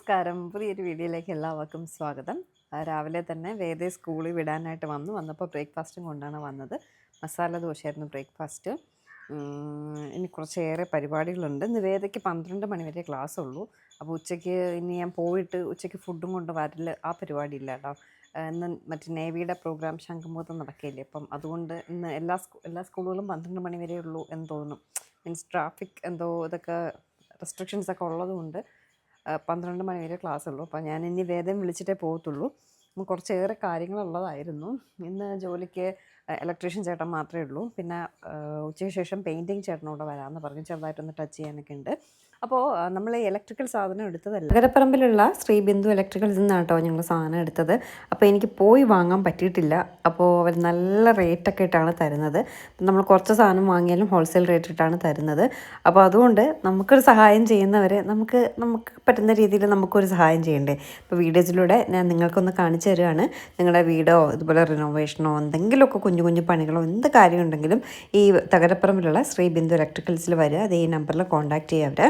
നമസ്കാരം. പുതിയൊരു വീഡിയോയിലേക്ക് എല്ലാവർക്കും സ്വാഗതം. രാവിലെ തന്നെ വേദയെ സ്കൂളിൽ വിടാനായിട്ട് വന്നപ്പോൾ ബ്രേക്ക്ഫാസ്റ്റും കൊണ്ടാണ് വന്നത്. മസാല ദോശയായിരുന്നു ബ്രേക്ക്ഫാസ്റ്റ്. ഇനി കുറച്ചേറെ പരിപാടികളുണ്ട്. ഇന്ന് വേദയ്ക്ക് 12 മണി വരെ ക്ലാസ് ഉള്ളൂ. അപ്പോൾ ഉച്ചയ്ക്ക് ഇനി ഞാൻ പോയിട്ട് ഉച്ചയ്ക്ക് ഫുഡും കൊണ്ട് വരൽ ആ പരിപാടി ഇല്ല കേട്ടോ. ഇന്ന് മറ്റേ നേവിയുടെ പ്രോഗ്രാം ശംഖുമുഖത്ത് നടക്കില്ലേ, അപ്പം അതുകൊണ്ട് ഇന്ന് എല്ലാ സ്കൂളുകളും 12 മണി വരെ ഉള്ളൂ എന്ന് തോന്നുന്നു. മീൻസ് ട്രാഫിക് എന്തോ ഇതൊക്കെ റെസ്ട്രിക്ഷൻസ് ഒക്കെ ഉള്ളതുകൊണ്ട് 12 മണി വരെ ക്ലാസ് ഉള്ളൂ. അപ്പോൾ ഞാൻ ഇനി വേദം വിളിച്ചിട്ടേ പോകത്തുള്ളൂ. കുറച്ചേറെ കാര്യങ്ങളുള്ളതായിരുന്നു. ഇന്ന് ജോലിക്ക് ഇലക്ട്രീഷ്യൻ ചേട്ടൻ മാത്രമേ ഉള്ളൂ. പിന്നെ ഉച്ചയ്ക്ക് ശേഷം പെയിൻറ്റിങ് ചേട്ടനോട് വരാമെന്ന് പറഞ്ഞു. ചെറുതായിട്ടൊന്ന് ടച്ച് ചെയ്യാനൊക്കെ ഉണ്ട്. അപ്പോൾ നമ്മൾ ഇലക്ട്രിക്കൽ സാധനം എടുത്തതല്ല, നഗരപ്പറമ്പിലുള്ള ശ്രീ ബിന്ദു ഇലക്ട്രിക്കൽസിൽ നിന്നാണ് കേട്ടോ ഞങ്ങൾ സാധനം എടുത്തത്. അപ്പോൾ എനിക്ക് പോയി വാങ്ങാൻ പറ്റിയിട്ടില്ല. അപ്പോൾ അവർ നല്ല റേറ്റൊക്കെ ഇട്ടാണ് തരുന്നത്. നമ്മൾ കുറച്ച് സാധനം വാങ്ങിയാലും ഹോൾസെയിൽ റേറ്റ് ഇട്ടാണ് തരുന്നത്. അപ്പോൾ അതുകൊണ്ട് നമുക്കൊരു സഹായം ചെയ്യുന്നവരെ നമുക്ക് പറ്റുന്ന രീതിയിൽ നമുക്കൊരു സഹായം ചെയ്യണ്ടേ. ഇപ്പോൾ വീഡിയോസിലൂടെ ഞാൻ നിങ്ങൾക്കൊന്ന് കാണിച്ചു തരികയാണ്. നിങ്ങളുടെ വീടോ ഇതുപോലെ റിനോവേഷനോ എന്തെങ്കിലുമൊക്കെ കുഞ്ഞു കുഞ്ഞു പണികളോ എന്ത് കാര്യമുണ്ടെങ്കിലും ഈ തകരപ്പറമ്പിലുള്ള ശ്രീ ബിന്ദു ഇലക്ട്രിക്കൽസിൽ വരിക. അത് ഈ നമ്പറിൽ കോൺടാക്റ്റ് ചെയ്യുക. അവരെ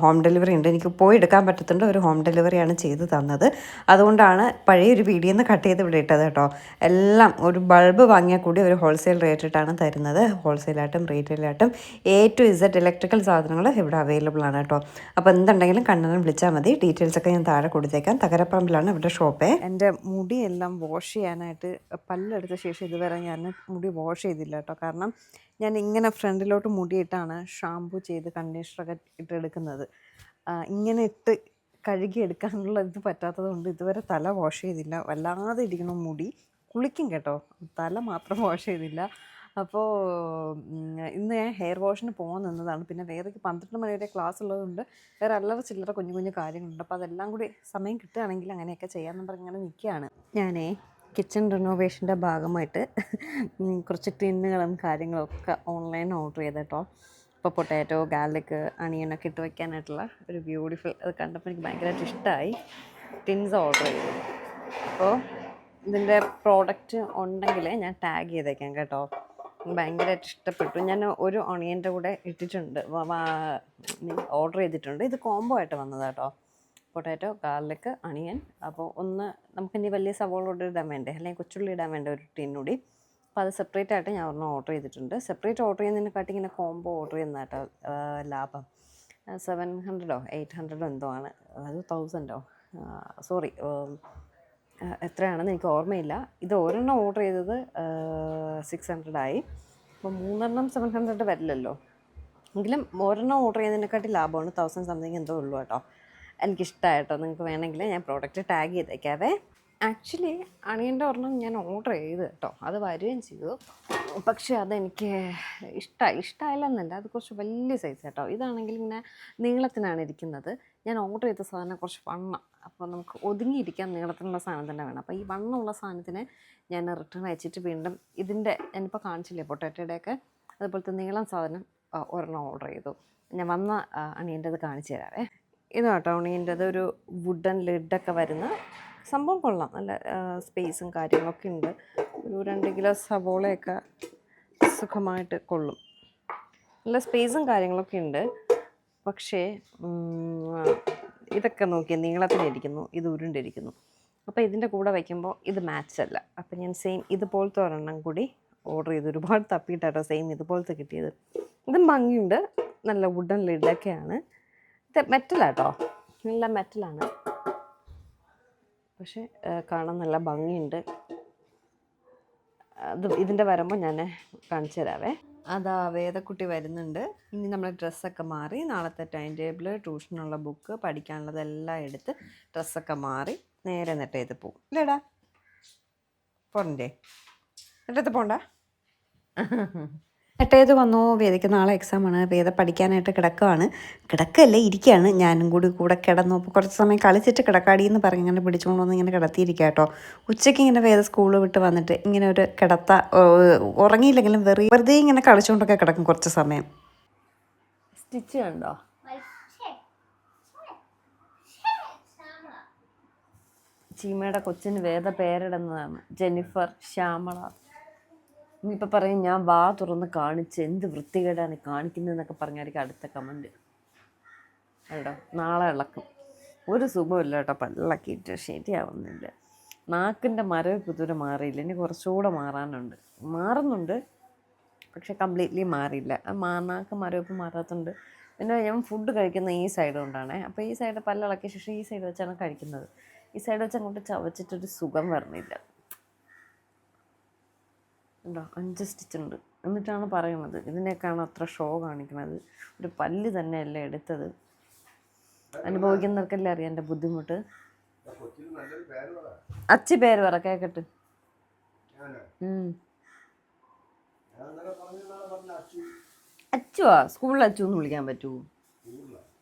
ഹോം ഡെലിവറി ഉണ്ട്. എനിക്ക് പോയി എടുക്കാൻ പറ്റത്തുണ്ട്. ഒരു ഹോം ഡെലിവറിയാണ് ചെയ്ത് തന്നത്. അതുകൊണ്ടാണ് പഴയൊരു വീഡിയോ നിന്ന് കട്ട് ചെയ്ത് ഇവിടെ ഇട്ടത് കേട്ടോ. എല്ലാം ഒരു ബൾബ് വാങ്ങിയാൽ കൂടി ഒരു ഹോൾസെയിൽ റേറ്റ് ഇട്ടാണ് തരുന്നത്. ഹോൾസെയിലായിട്ടും റീറ്റെയിലായിട്ടും A to Z ഇലക്ട്രിക്കൽ സാധനങ്ങൾ ഇവിടെ അവൈലബിൾ ആണ് കേട്ടോ. അപ്പോൾ എന്തുണ്ടെങ്കിലും കണ്ണനും വിളിച്ചാൽ മതി. ഡീറ്റെയിൽസൊക്കെ ഞാൻ താഴെ കൊടുത്തേക്കാം. തകരപ്പറമ്പിലാണ് ഇവിടെ ഷോപ്പേ. എൻ്റെ മുടിയെല്ലാം വാഷ് ചെയ്യാനായിട്ട് പല്ലെടുത്ത ശേഷം ഇതുവരെ ഞാൻ മുടി വാഷ് ചെയ്തില്ല കേട്ടോ. കാരണം ഞാൻ ഇങ്ങനെ ഫ്രണ്ടിലോട്ട് മുടിയിട്ടാണ് ഷാമ്പു ചെയ്ത് കണ്ടീഷണറൊക്കെ ഇട്ടെടുക്കുന്നത്. ഇങ്ങനെ ഇട്ട് കഴുകിയെടുക്കാനുള്ള ഇത് പറ്റാത്തത് കൊണ്ട് ഇതുവരെ തല വാഷ് ചെയ്തില്ല. വല്ലാതെ ഇരിക്കണം മുടി. കുളിക്കും കേട്ടോ, തല മാത്രം വാഷ് ചെയ്തില്ല. അപ്പോൾ ഇന്ന് ഞാൻ ഹെയർ വാഷിന് പോകാൻ നിന്നതാണ്. പിന്നെ വേദയ്ക്ക് 12 മണി വരെ ക്ലാസ് ഉള്ളതുകൊണ്ട് വേറെ അല്ലറ ചില്ലറ കുഞ്ഞു കുഞ്ഞു കാര്യങ്ങളുണ്ട്. അപ്പോൾ അതെല്ലാം കൂടി സമയം കിട്ടുകയാണെങ്കിൽ അങ്ങനെയൊക്കെ ചെയ്യാമെന്ന് പറഞ്ഞങ്ങനെ നിൽക്കുകയാണ്. ഞാനേ കിച്ചൺ റിനോവേഷൻ്റെ ഭാഗമായിട്ട് കുറച്ച് ടിന്നുകളും കാര്യങ്ങളൊക്കെ ഓൺലൈൻ ഓർഡർ ചെയ്ത് കേട്ടോ. ഇപ്പോൾ പൊട്ടാറ്റോ, ഗാർലിക്, അണിയനൊക്കെ ഇട്ട് വയ്ക്കാനായിട്ടുള്ള ഒരു ബ്യൂട്ടിഫുൾ, അത് കണ്ടപ്പോൾ എനിക്ക് ഭയങ്കരമായിട്ട് ഇഷ്ടമായി. ടിൻസ് ഓർഡർ ചെയ്തു. അപ്പോൾ ഇതിൻ്റെ പ്രോഡക്റ്റ് ഉണ്ടെങ്കിൽ ഞാൻ ടാഗ് ചെയ്തേക്കാം കേട്ടോ. ഭയങ്കരമായിട്ട് ഇഷ്ടപ്പെട്ടു. ഞാൻ ഒരു ഒണിയൻ്റെ കൂടെ ഇട്ടിട്ടുണ്ട്, ഓർഡർ ചെയ്തിട്ടുണ്ട്. ഇത് കോംബോ ആയിട്ട് വന്നതാണ് കേട്ടോ. Potato, garlic, onion. അപ്പോൾ ഒന്ന് നമുക്കിനി വലിയ സവോള ഇടാൻ വേണ്ടേ, അല്ലെങ്കിൽ കൊച്ചുള്ളി ഇടാൻ വേണ്ട ഒരു ടിന്നൂടി. അപ്പോൾ അത് സെപ്പറേറ്റ് ആയിട്ട് ഞാൻ ഒരെണ്ണം ഓർഡർ ചെയ്തിട്ടുണ്ട്. സെപ്പറേറ്റ് ഓർഡർ ചെയ്യുന്നതിനെക്കാട്ടി ഇങ്ങനെ കോംബോ ഓർഡർ ചെയ്യുന്ന കേട്ടോ ലാഭം. 700 800 എന്തോ ആണ്, അത് 1000 സോറി എത്രയാണെന്ന് എനിക്ക് ഓർമ്മയില്ല. ഇത് ഒരെണ്ണം ഓർഡർ ചെയ്തത് 600 ആയി. അപ്പോൾ 3 700 വരില്ലല്ലോ. എങ്കിലും ഒരെണ്ണം ഓർഡർ ചെയ്യുന്നതിനെക്കാട്ടി ലാഭമാണ്. 1000 സംതിങ് എന്തോ ഉള്ളൂ കേട്ടോ. എനിക്കിഷ്ടമായിട്ടോ. നിങ്ങൾക്ക് വേണമെങ്കിൽ ഞാൻ പ്രോഡക്റ്റ് ടാഗ് ചെയ്തേക്കാവേ. ആക്ച്വലി അണിയൻ്റെ ഒരെണ്ണം ഞാൻ ഓർഡർ ചെയ്ത് കേട്ടോ, അത് വരികയും ചെയ്തു. പക്ഷേ അതെനിക്ക് ഇഷ്ടമായില്ലെന്നല്ല, അത് കുറച്ച് വലിയ സൈസ് കേട്ടോ. ഇതാണെങ്കിൽ ഇങ്ങനെ നീളത്തിനാണ് ഇരിക്കുന്നത്. ഞാൻ ഓർഡർ ചെയ്ത സാധനം കുറച്ച് വണ്ണം. അപ്പോൾ നമുക്ക് ഒതുങ്ങിയിരിക്കാൻ നീളത്തിനുള്ള സാധനം തന്നെ വേണം. അപ്പോൾ ഈ വണ്ണമുള്ള സാധനത്തിന് ഞാൻ റിട്ടേൺ അയച്ചിട്ട് വീണ്ടും ഇതിൻ്റെ ഞാനിപ്പോൾ കാണിച്ചില്ലേ പൊട്ടാറ്റോയുടെയൊക്കെ അതുപോലത്തെ നീളം സാധനം ഒരെണ്ണം ഓർഡർ ചെയ്തു. ഞാൻ വന്ന അണിയൻ്റെത് കാണിച്ചു തരാവേ. ഇത് കേട്ടോ അണിയൻ്റെത്, ഒരു വുഡൻ ലിഡൊക്കെ വരുന്ന സംഭവം. കൊള്ളാം, നല്ല സ്പേസും കാര്യങ്ങളൊക്കെ ഉണ്ട്. ഒരു 2 കിലോ സവോളയൊക്കെ സുഖമായിട്ട് കൊള്ളും. നല്ല സ്പേസും കാര്യങ്ങളൊക്കെ ഉണ്ട്. പക്ഷേ ഇതൊക്കെ നോക്കിയാൽ നീളത്തിലിരിക്കുന്നു, ഇത് ഉരുണ്ടിരിക്കുന്നു. അപ്പോൾ ഇതിൻ്റെ കൂടെ വയ്ക്കുമ്പോൾ ഇത് മാച്ചല്ല. അപ്പോൾ ഞാൻ സെയിം ഇതുപോലത്തെ ഒരെണ്ണം കൂടി ഓർഡർ ചെയ്തു. ഒരുപാട് തപ്പിയിട്ടാട്ടോ സെയിം ഇതുപോലത്തെ കിട്ടിയത്. ഇതും ഭംഗിയുണ്ട്, നല്ല വുഡൻ ലിഡൊക്കെയാണ്. ഇത് മെറ്റലാട്ടോ, നല്ല മെറ്റലാണ്. പക്ഷേ കാണാൻ നല്ല ഭംഗിയുണ്ട്. അത് ഇതിൻ്റെ വരുമ്പോൾ ഞാൻ കാണിച്ചു തരാവേ. അതാ വേദക്കുട്ടി വരുന്നുണ്ട്. ഇനി നമ്മൾ ഡ്രസ്സൊക്കെ മാറി നാളത്തെ ടൈം ടേബിൾ, ട്യൂഷനുള്ള ബുക്ക്, പഠിക്കാനുള്ളതെല്ലാം എടുത്ത് ഡ്രസ്സൊക്കെ മാറി നേരെ നെട്ടേത് പോവും. ഇല്ലേടാ, പോരണ്ടേ? നെട്ടത്ത് പോണ്ട. നെട്ടേത് വന്നു. വേദയ്ക്ക് നാളെ എക്സാമാണ്. വേദ പഠിക്കാനായിട്ട് കിടക്കല്ലേ ഇരിക്കുകയാണ്. ഞാനും കൂടെ കിടന്നു. അപ്പോൾ കുറച്ച് സമയം കളിച്ചിട്ട് കിടക്കാടി എന്ന് പറഞ്ഞ് ഇങ്ങനെ പിടിച്ചുകൊണ്ട് വന്ന് ഇങ്ങനെ കിടത്തിയിരിക്കുക കേട്ടോ. ഉച്ചയ്ക്ക് ഇങ്ങനെ വേദ സ്കൂൾ വിട്ട് വന്നിട്ട് ഇങ്ങനെ ഒരു ഉറങ്ങിയില്ലെങ്കിലും വെറുതെ ഇങ്ങനെ കളിച്ചുകൊണ്ടൊക്കെ കിടക്കും കുറച്ച് സമയം. സ്റ്റിച്ച് കണ്ടോ? ചീമയുടെ കൊച്ചിന് വേദ പേരിടുന്നതാണ്, ജെന്നിഫർ, ശ്യാമള. ഇനിയിപ്പോൾ പറയും ഞാൻ വാ തുറന്ന് കാണിച്ച് എന്ത് വൃത്തികേടാണ് കാണിക്കുന്നതെന്നൊക്കെ പറഞ്ഞായിരിക്കും അടുത്ത കമൻറ്റ് കേട്ടോ. നാളെ ഇളക്കും. ഒരു സുഖമില്ല കേട്ടോ, പല്ലക്കിയിട്ട് ശരിയാവുന്നില്ല. നാക്കിൻ്റെ മരവിപ്പ് ഇതുവരെ മാറിയില്ല, ഇനി കുറച്ചുകൂടെ മാറുന്നുണ്ട്, പക്ഷെ കംപ്ലീറ്റ്ലി മാറിയില്ല. നാക്ക് മരവിപ്പ് മാറാത്തതുണ്ട്. പിന്നെ ഞാൻ ഫുഡ് കഴിക്കുന്ന ഈ സൈഡ് കൊണ്ടാണ്. അപ്പോൾ ഈ സൈഡ് പല്ലിളക്കിയ ശേഷം ഈ സൈഡ് വെച്ചാണ് കഴിക്കുന്നത്. ഈ സൈഡ് വെച്ച് അങ്ങോട്ട് ചവച്ചിട്ടൊരു സുഖം വരണില്ല. ഉണ്ടോ 5 സ്റ്റിച്ചുണ്ട്. എന്നിട്ടാണ് പറയുന്നത് ഇതിനേക്കാണ് അത്ര ഷോ കാണിക്കുന്നത്. ഒരു പല്ല് തന്നെയല്ലേ എടുത്തത്. അനുഭവിക്കുന്നവർക്കല്ലേ അറിയാം എൻ്റെ ബുദ്ധിമുട്ട്. അച്ചി പേര് പറ കേക്കട്ട്. അച്ചുവാ, സ്കൂളിൽ അച്ചു എന്ന് വിളിക്കാൻ പറ്റുമോ?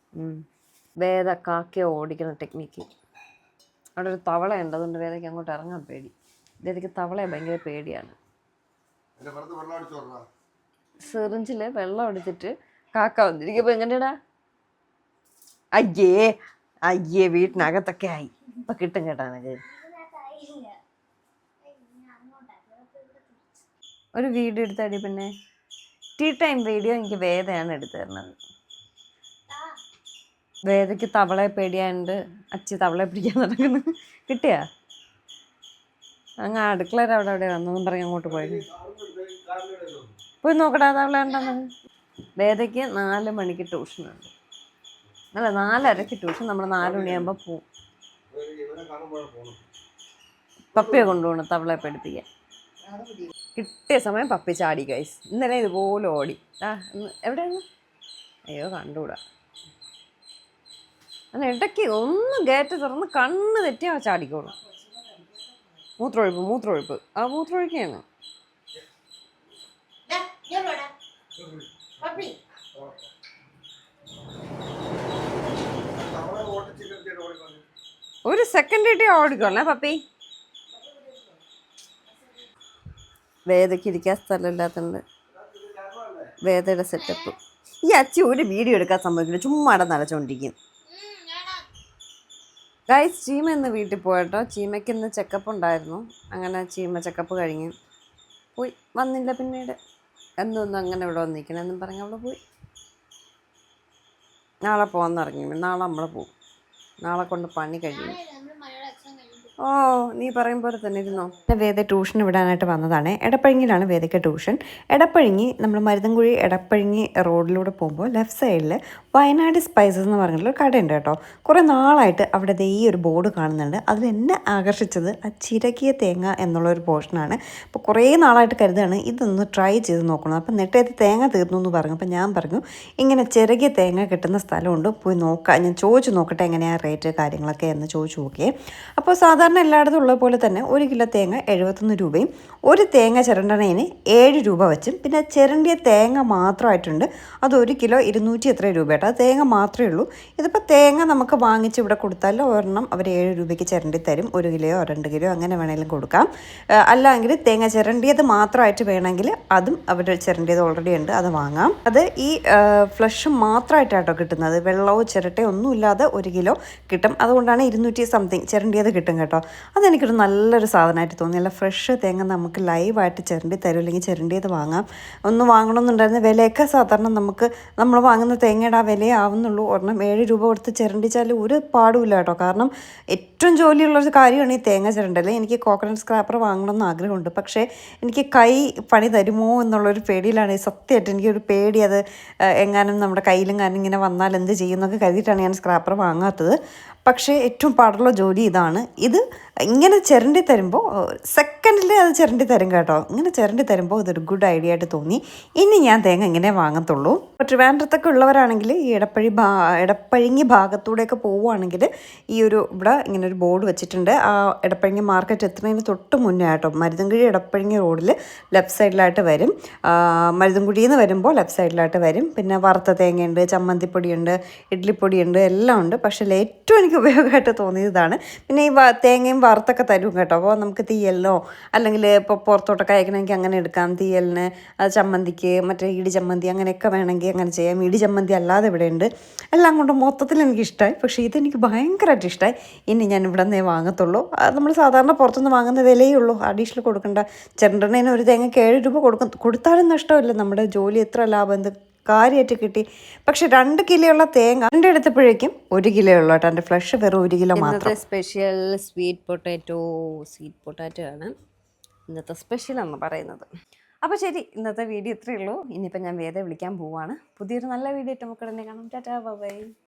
വേദ കാക്കയെ ഓടിക്കുന്ന ടെക്നിക്ക്. അവിടെ ഒരു തവളയുണ്ട്, അതുകൊണ്ട് വേദയ്ക്ക് അങ്ങോട്ട് ഇറങ്ങാൻ പേടി. വേദയ്ക്ക് തവളയെ ഭയങ്കര പേടിയാണ്. സിറിഞ്ചിൽ വെള്ളം എടുത്തിട്ട് കാക്ക വന്നിരിക്കുമ്പോൾ എങ്ങനെയാടാ? അയ്യേ വീട്ടിനകത്തൊക്കെ ആയി. ഇപ്പം കിട്ടും കേട്ടാ. ഒരു വീഡിയോ എടുത്തടി. പിന്നെ ടീ ടൈം വീഡിയോ എനിക്ക് വേദയാണ് എടുത്തു തരുന്നത്. വേദയ്ക്ക് തവളയെ പേടിയാണ്ട് അച്ചി തവളയെ പിടിക്കാൻ നടക്കുന്നു. കിട്ടിയാ? അങ്ങ് അടുക്കളയുടെ അവിടെ വന്നൊന്നും പറഞ്ഞ് അങ്ങോട്ട് പോയി നോക്കടാ തവള ഉണ്ടെന്നത്. വേദയ്ക്ക് 4 മണിക്ക് ട്യൂഷനുണ്ട്. അല്ല 4:30 ട്യൂഷൻ. നമ്മൾ 4 മണിയാകുമ്പോൾ പോവും. പപ്പിയെ കൊണ്ടുപോകണം തവളയെ പഠിപ്പിക്കാൻ. കിട്ടിയ സമയം പപ്പി ചാടി ഗൈസ്. ഇന്നലെ ഇതുപോലെ ഓടി. എവിടെയാണ്? അയ്യോ കണ്ടുകൂടാ. അല്ല ഇടയ്ക്ക് ഒന്ന് ഗേറ്റ് തുറന്ന് കണ്ണ് തെറ്റിയാൽ ചാടിക്കോളും. മൂത്രമൊഴിപ്പ് ആ മൂത്രമൊഴിക്കുകയാണ്. ഒരു സെക്കൻഡ് ഇട്ടേ ഓടിക്കോളേ പപ്പി. വേദയ്ക്ക് ഇരിക്കാൻ സ്ഥലമില്ലാത്തതുകൊണ്ട് വേദയുടെ സെറ്റപ്പ്. ഈ അച്ചി ഒരു വീഡിയോ എടുക്കാൻ സമ്മതിക്കില്ല, ചുമ്മാ നടച്ചുകൊണ്ടിരിക്കും. ഗൈസ്, ചീമ ഇന്ന് വീട്ടിൽ പോയിട്ടോ. ചീമയ്ക്ക് ഇന്ന് ചെക്കപ്പ് ഉണ്ടായിരുന്നു. അങ്ങനെ ചീമ ചെക്കപ്പ് കഴിഞ്ഞ് പോയി. വന്നില്ല പിന്നീട്. എന്നൊന്നും അങ്ങനെ ഇവിടെ വന്നിരിക്കണമെന്നും പറഞ്ഞ് അവൾ പോയി. നാളെ പോകാമെന്നിറങ്ങി. നാളെ നമ്മൾ പോവും. നാളെ കൊണ്ട് പണി കഴിയും. ഓ നീ പറയും പോലെ തന്നെ ഇരുന്നോ. വേദ ട്യൂഷന് വിടാനായിട്ട് വന്നതാണ്. എടപ്പഴിങ്ങിലാണ് വേദയ്ക്ക് ട്യൂഷൻ. എടപ്പഴിങ്ങി നമ്മൾ മരുതൻകുഴി എടപ്പഴിങ്ങി റോഡിലൂടെ പോകുമ്പോൾ ലെഫ്റ്റ് സൈഡിൽ വയനാട് സ്പൈസസ് എന്ന് പറഞ്ഞിട്ടുള്ള കടയുണ്ട് കേട്ടോ. കുറേ നാളായിട്ട് അവിടെ ഈ ഒരു ബോർഡ് കാണുന്നുണ്ട്. അതിൽ എന്നെ ആകർഷിച്ചത് ആ ചിരകിയ തേങ്ങ എന്നുള്ളൊരു പോർഷനാണ്. അപ്പോൾ കുറേ നാളായിട്ട് കരുതാണ് ഇതൊന്ന് ട്രൈ ചെയ്ത് നോക്കണം. അപ്പം നെട്ടേത്ത് തേങ്ങ തീർന്നു എന്ന് പറഞ്ഞു. അപ്പം ഞാൻ പറഞ്ഞു ഇങ്ങനെ ചിരകിയ തേങ്ങ കിട്ടുന്ന സ്ഥലമുണ്ട്, പോയി നോക്കാം, ഞാൻ ചോദിച്ചു നോക്കട്ടെ എങ്ങനെയാണ് റേറ്റ് കാര്യങ്ങളൊക്കെ എന്ന് ചോദിച്ചു നോക്കിയേ. അപ്പോൾ സാധാരണ എല്ലായിടത്തും ഉള്ള പോലെ തന്നെ 1 കിലോ തേങ്ങ 71 രൂപയും ഒരു തേങ്ങ ചിരണ്ടണേന് 7 രൂപ വെച്ചും പിന്നെ ചിരണ്ടിയ തേങ്ങ മാത്രമായിട്ടുണ്ട്. അത് 1 കിലോ 200 എത്ര രൂപ കേട്ടോ. അത് തേങ്ങ മാത്രമേ ഉള്ളൂ. ഇതിപ്പോൾ തേങ്ങ നമുക്ക് വാങ്ങിച്ച് ഇവിടെ കൊടുത്താൽ ഒരെണ്ണം അവർ 7 രൂപയ്ക്ക് ചിരണ്ടി തരും. 1 കിലോയോ 2 കിലോയോ അങ്ങനെ വേണമെങ്കിലും കൊടുക്കാം. അല്ലെങ്കിൽ തേങ്ങ ചിരണ്ടിയത് മാത്രമായിട്ട് വേണമെങ്കിൽ അതും അവർ ചിരണ്ടിയത് ഓൾറെഡി ഉണ്ട്, അത് വാങ്ങാം. അത് ഈ ഫ്ലഷ് മാത്രമായിട്ടാട്ടോ കിട്ടുന്നത്. വെള്ളമോ ചിരട്ടയോ ഒന്നുമില്ലാതെ 1 കിലോ കിട്ടും. അതുകൊണ്ടാണ് 200 സംതിങ് ചിരണ്ടിയത് കിട്ടും കേട്ടോ. അതെനിക്കൊരു നല്ലൊരു സാധനമായിട്ട് തോന്നി. നല്ല ഫ്രഷ് തേങ്ങ നമുക്ക് ലൈവായിട്ട് ചിരണ്ടി തരും. അല്ലെങ്കിൽ ചിരണ്ടിയത് വാങ്ങാം. ഒന്ന് വാങ്ങണമെന്നുണ്ടായിരുന്നു. വിലയൊക്കെ സാധാരണ നമ്മൾ വാങ്ങുന്ന തേങ്ങയുടെ ആ വിലയേ ആവുന്നുള്ളൂ. ഒരെണ്ണം 7 രൂപ കൊടുത്ത് ചിരണ്ടിച്ചാൽ ഒരു പാടുമില്ല കേട്ടോ. കാരണം ഏറ്റവും ജോലിയുള്ളൊരു കാര്യമാണ് ഈ തേങ്ങ ചിരണ്ടൽ. എനിക്ക് കോക്കനട്ട് സ്ക്രാപ്പർ വാങ്ങണമെന്ന് ആഗ്രഹമുണ്ട്. പക്ഷേ എനിക്ക് കൈ പണി തരുമോ എന്നുള്ളൊരു പേടിയിലാണ്. സത്യമായിട്ട് എനിക്കൊരു പേടി, അത് എങ്ങാനും നമ്മുടെ കയ്യിലും കാരണം ഇങ്ങനെ വന്നാൽ എന്ത് ചെയ്യുമെന്നൊക്കെ കരുതിയിട്ടാണ് ഞാൻ സ്ക്രാപ്പർ വാങ്ങാത്തത്. പക്ഷേ ഏറ്റവും പാടുള്ള ജോലി ഇതാണ്. ഇത് ഇങ്ങനെ ചിരണ്ടി തരുമ്പോൾ സെക്കൻഡിൽ അത് ചിരണ്ടി തരും കേട്ടോ. ഇങ്ങനെ ചിരണ്ടി തരുമ്പോൾ ഇതൊരു ഗുഡ് ഐഡിയ ആയിട്ട് തോന്നി. ഇനി ഞാൻ തേങ്ങ ഇങ്ങനെ വാങ്ങത്തുള്ളൂ. ഇപ്പോൾ ട്രിവാൻഡ്രത്തൊക്കെ ഉള്ളവരാണെങ്കിൽ ഈ എടപ്പഴിങ്ങി ഭാഗത്തൂടെയൊക്കെ പോവുകയാണെങ്കിൽ ഈ ഒരു ഇവിടെ ഇങ്ങനെ ഒരു ബോർഡ് വെച്ചിട്ടുണ്ട്. ആ എടപ്പഴിങ്ങി മാർക്കറ്റ് എത്തുന്നതിന് തൊട്ട് മുന്നേ ആട്ടോ. മരുതൻകുഴി എടപ്പഴിങ്ങി റോഡിൽ ലെഫ്റ്റ് സൈഡിലായിട്ട് വരും. മരുതൻകുഴിയിൽ നിന്ന് വരുമ്പോൾ ലെഫ്റ്റ് സൈഡിലായിട്ട് വരും. പിന്നെ വറുത്ത തേങ്ങയുണ്ട്, ചമ്മന്തിപ്പൊടിയുണ്ട്, ഇഡ്ഡലിപ്പൊടിയുണ്ട്, എല്ലാം ഉണ്ട്. പക്ഷേ ഏറ്റവും എനിക്ക് ഉപയോഗമായിട്ട് തോന്നിയതാണ്. പിന്നെ ഈ തേങ്ങയും വറുത്തൊക്കെ തരും കേട്ടോ. അപ്പോൾ നമുക്ക് തീയലിനോ അല്ലെങ്കിൽ ഇപ്പോൾ പുറത്തോട്ടൊക്കെ അയക്കണമെങ്കിൽ അങ്ങനെ എടുക്കാം. തീയലിന്, ചമ്മന്തിക്ക്, മറ്റേ ഇടി ചമ്മന്തി അങ്ങനെയൊക്കെ വേണമെങ്കിൽ അങ്ങനെ ചെയ്യാം. ഇടി ചമ്മന്തി അല്ലാതെ ഇവിടെ ഉണ്ട്. എല്ലാം കൊണ്ട് മൊത്തത്തിൽ എനിക്കിഷ്ടമായി. പക്ഷേ ഇതെനിക്ക് ഭയങ്കരമായിട്ട് ഇഷ്ടമായി. ഇനി ഞാൻ ഇവിടെ നിന്നേ വാങ്ങത്തുള്ളൂ. നമ്മൾ സാധാരണ പുറത്തുനിന്ന് വാങ്ങുന്ന വിലയേ ഉള്ളൂ, അഡീഷണൽ കൊടുക്കണ്ട. ചിരണ്ടണേന് ഒരു തേങ്ങയ്ക്ക് 7 രൂപ കൊടുത്താലും നഷ്ടമില്ല. നമ്മുടെ ജോലി എത്ര ലാഭം, എന്ത് കാര്യമായിട്ട് കിട്ടി. പക്ഷെ 2 കിലോ ഉള്ള തേങ്ങ എൻ്റെ എടുത്തപ്പോഴേക്കും 1 കിലോ ഉള്ളൂ കേട്ടോ. എൻ്റെ ഫ്ലഷ് വെറും 1 കിലോ മാത്രം. സ്പെഷ്യൽ സ്വീറ്റ് പൊട്ടാറ്റോ ആണ് ഇന്നത്തെ സ്പെഷ്യൽ എന്ന് പറയുന്നത്. അപ്പോൾ ശരി, ഇന്നത്തെ വീഡിയോ ഇത്രയേ ഉള്ളൂ. ഇനിയിപ്പോൾ ഞാൻ വേദ വിളിക്കാൻ പോവുകയാണ്. പുതിയൊരു നല്ല വീഡിയോ ആയിട്ട് നമുക്ക് ഉടനെ കാണാം. Tata bye.